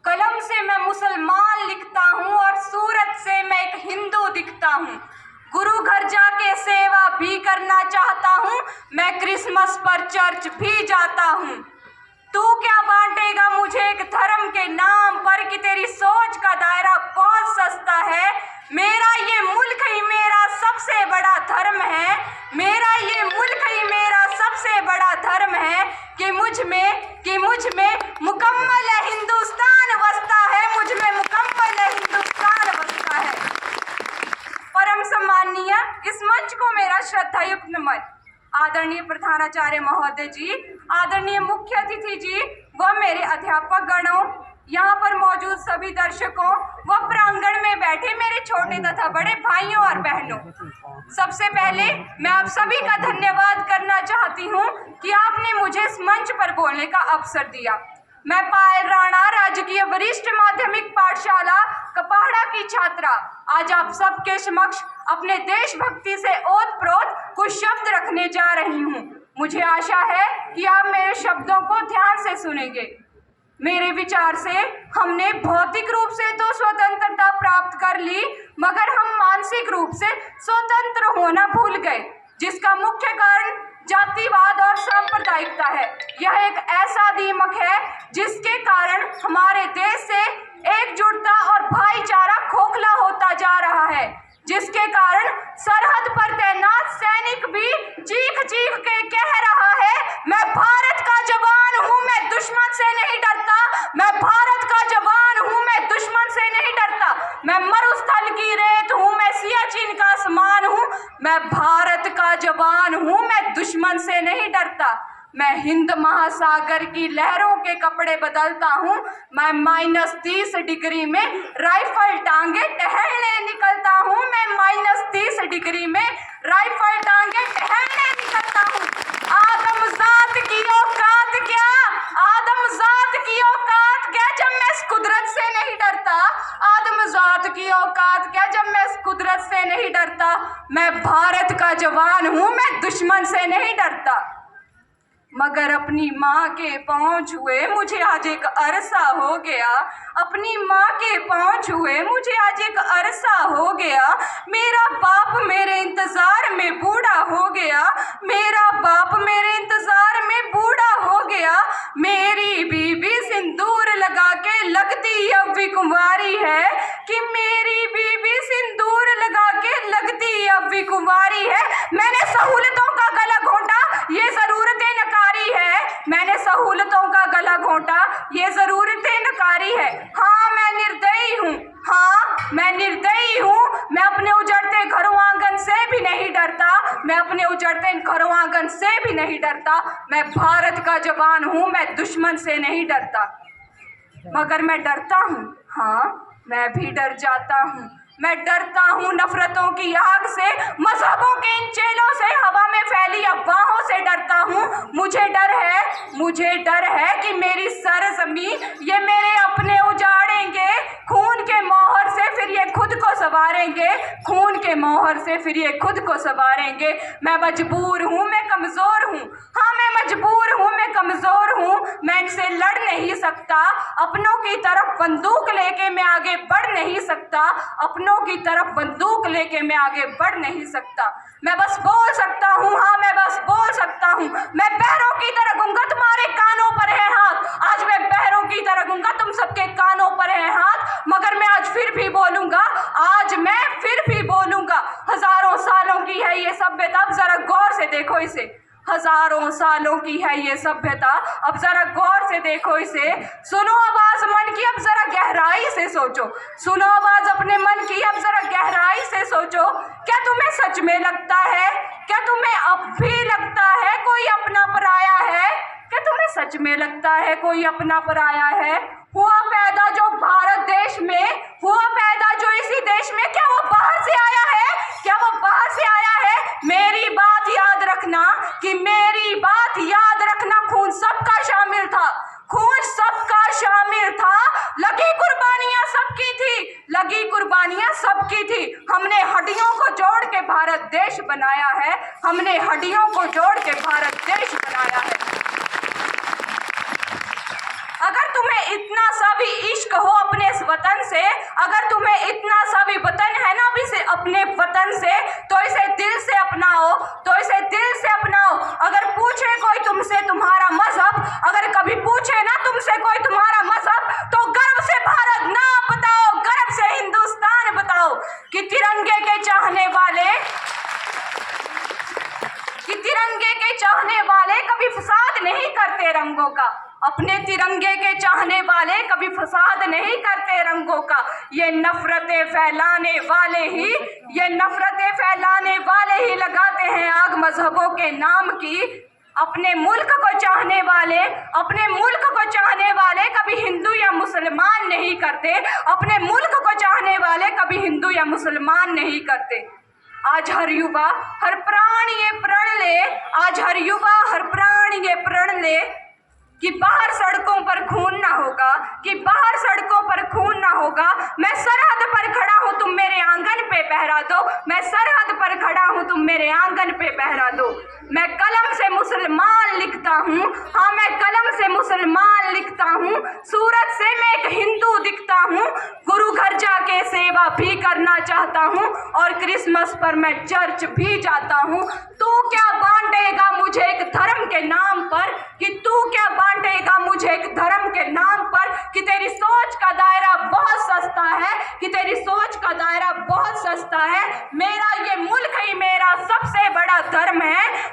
कलम से मैं मुसलमान लिखता हूँ और सूरत से मैं एक हिंदू दिखता हूँ। गुरु घर जाके सेवा भी करना चाहता हूँ, मैं क्रिसमस पर चर्च भी जाता हूँ। तू क्या बांटेगा मुझे एक धर्म के नाम पर कि तेरी सोच का दायरा बहुत सस्ता है। मेरा ये मुल्क ही मेरा सबसे बड़ा धर्म है, मेरा ये मुल्क ही मेरा सबसे बड़ा धर्म है कि मुझ में मुकम्मल हिंदुस्तान बसता है, मुझ में मुकम्मल हिंदुस्तान बसता है। परम सम्मानीय इस मंच को मेरा श्रद्धायुक्त नमन। आदरणीय प्रधानाचार्य महोदय जी, आदरणीय मुख्य अतिथि जी व मेरे अध्यापक गणों, यहाँ पर मौजूद सभी दर्शकों व प्रांगण में बैठे मेरे छोटे तथा बड़े भाइयों और बहनों, सबसे पहले मैं आप सभी का धन्यवाद करना चाहती हूँ कि आपने मुझे इस मंच पर बोलने का अवसर दिया। मैं पायल राणा, राजकीय वरिष्ठ माध्यमिक पाठशाला कपाड़ा की छात्रा, आज आप सबके समक्ष अपने देशभक्ति से ओतप्रोत कुछ शब्द रखने जा रही हूँ। मुझे आशा है कि आप मेरे शब्दों को ध्यान से सुनेंगे। मेरे विचार से हमने भौतिक रूप से तो स्वतंत्रता प्राप्त कर ली, मगर हम मानसिक रूप से स्वतंत्र होना भूल गए, जिसका मुख्य कारण जातिवाद और सांप्रदायिकता है। यह एक ऐसा दीमक है जिसके कारण हमारे देश से एकजुटता और भाईचारा खोखला होता जा रहा है, जिसके कारण सरहद पर तैनात सैनिक भी चीख चीख के कह रहा है, मैं भारत का जवान हूँ, मैं दुश्मन से नहीं डरता, मैं भारत का जवान हूँ, मैं दुश्मन से नहीं डरता, मैं मरुस्थल की रेत हूँ, मैं सियाचिन का आसमान हूँ, मैं भारत का जवान हूँ, मैं दुश्मन से नहीं डरता, मैं हिंद महासागर की लहरों के कपड़े बदलता हूँ, मैं -30 डिग्री में राइफल टांगे टहलने निकलता हूँ, मैं -30 डिग्री में राइफल टांगे टहलने निकलता हूँ। आदमजात की औकात क्या, आदमजात की औकात क्या जब मैं इस कुदरत से नहीं डरता, आदमजात की औकात क्या जब मैं इस कुदरत से नहीं डरता, मैं भारत का जवान हूँ, मैं दुश्मन से नहीं डरता। मगर अपनी माँ के पाँव छुए मुझे आज एक अरसा हो गया, अपनी माँ के पाँव छुए मुझे आज एक अरसा हो गया, मेरा बाप मेरे इंतजार में बूढ़ा हो गया, मेरा बाप मेरे इंतजार में बूढ़ा हो गया, मेरी बीबी सिंदूर लगा के लगती अब भी कुंवारी है, कि मेरी बीबी सिंदूर लगा के लगती अब भी कुंवारी है। मैंने सहूलतों का गला घोंटा, ये जरूरतें नकारी है, मैंने सहूलतों का गला घोंटा, ये जरूरतें नकारी है। हाँ मैं निर्दयी हूँ, हाँ मैं निर्दयी हूँ, मैं अपने उजड़ते घरों आंगन से भी नहीं डरता, मैं अपने उजड़ते घरों आंगन से भी नहीं डरता, मैं भारत का जवान हूँ, मैं दुश्मन से नहीं डरता। मगर मैं डरता हूँ, हाँ मैं भी डर जाता हूँ, मैं डरता हूँ नफरतों की आग से, मजहबों के इन चेलों से, हवा में फैली अफवाहों से डरता हूँ। मुझे डर है कि मेरी सरजमीन ये मेरे अपने उजाड़ेंगे, खून के मोहर से फिर ये खुद को संवारेंगे, खून के मोहर से फिर ये खुद को संवारेंगे। मैं मजबूर हूँ, मैं कमजोर हूँ, हाँ मैं मजबूर हूँ, मैं कमजोर हूँ, मैं इनसे लड़ नहीं सकता, अपनों की तरफ बंदूक लेके मैं आगे बढ़ नहीं सकता, अपनों की तरफ बंदूक लेके मैं आगे बढ़ नहीं सकता। मैं बस बोल सकता हूँ, हाँ मैं बस बोल सकता हूँ, मैं बहरों की तरह गूंगा, तुम्हारे कानों पर है हाथ, आज मैं बहरों की तरह गूंगा, तुम सबके कानों पर है हाथ, मगर मैं आज फिर भी बोलूंगा, आज मैं फिर भी बोलूंगा। हजारों सालों की है ये सभ्यता, अब जरा गौर से देखो इसे, हजारों सालों की है ये सभ्यता, अब जरा गौर से देखो इसे, सुनो आवाज मन की, अब जरा गहराई से सोचो, सुनो आवाज अपने मन की, अब जरा गहराई से सोचो। क्या तुम्हें सच में लगता है, क्या तुम्हें अब भी लगता है कोई अपना पराया है, क्या तुम्हें सच में लगता है कोई अपना पराया है? हुआ पैदा जो भारत देश में, हुआ पैदा जो इसी देश में, क्या वो बाहर से आया है, क्या वो बाहर से आया है? मेरी बात याद रखना, कि मेरी बात याद रखना, खून सबका शामिल था, खून सबका शामिल था, लगी कुर्बानियां सबकी थी, लगी कुर्बानियां सबकी थी। हमने हड्डियों को जोड़ के भारत देश बनाया है, हमने हड्डियों को जोड़ के भारत देश बनाया है। अगर तुम तुम्हें इतना सा भी इश्क हो अपने इस वतन से, अगर तुम्हें इतना सा भी वतन है ना भी से अपने वतन से, तो इसे दिल से अपनाओ, तो इसे दिल से अपनाओ। अगर पूछे कोई तुमसे तुम्हारा मजहब, अगर कभी पूछे ना तुमसे कोई तुम्हारा मजहब, तो गर्व से भारत नाम बताओ, गर्व से हिंदुस्तान बताओ। कि तिरंगे के चाहने वाले, कि तिरंगे के चाहने वाले कभी फसाद नहीं करते रंगों का, अपने तिरंगे के चाहने वाले कभी फसाद नहीं करते रंगों का। ये नफरतें फैलाने वाले ही, ये नफरतें फैलाने वाले ही लगाते हैं आग मजहबों के नाम की। अपने मुल्क को चाहने वाले, अपने मुल्क को चाहने वाले कभी हिंदू या मुसलमान नहीं करते, अपने मुल्क को चाहने वाले कभी हिंदू या मुसलमान नहीं करते। आज हर युवा हर प्राण ये प्रण ले, आज हर युवा हर प्राण ये प्रण ले कि बाहर सड़कों पर खून ना होगा, कि बाहर सड़कों पर खून ना होगा। मैं सरहद पर खड़ा हूँ, तुम मेरे आंगन पे पहरा दो, मैं सरहद पर खड़ा हूँ, तुम मेरे आंगन पे पहरा दो। मैं कलम से मुसलमान लिखता हूँ, हाँ मैं कलम से मुसलमान लिखता हूँ, सूरत से मैं एक हिंदू दिखता हूँ। गुरु घर जाके सेवा भी करना चाहता हूँ और क्रिसमस पर मैं चर्च भी जाता हूँ। तू क्या बांटेगा मुझे एक धर्म के नाम पर, कि तू क्या बांटेगा मुझे एक धर्म के नाम पर, कि तेरी सोच का दायरा बहुत सस्ता है, कि तेरी सोच का दायरा बहुत सस्ता है। मेरा ये मुल्क ही मेरा सबसे बड़ा धर्म है,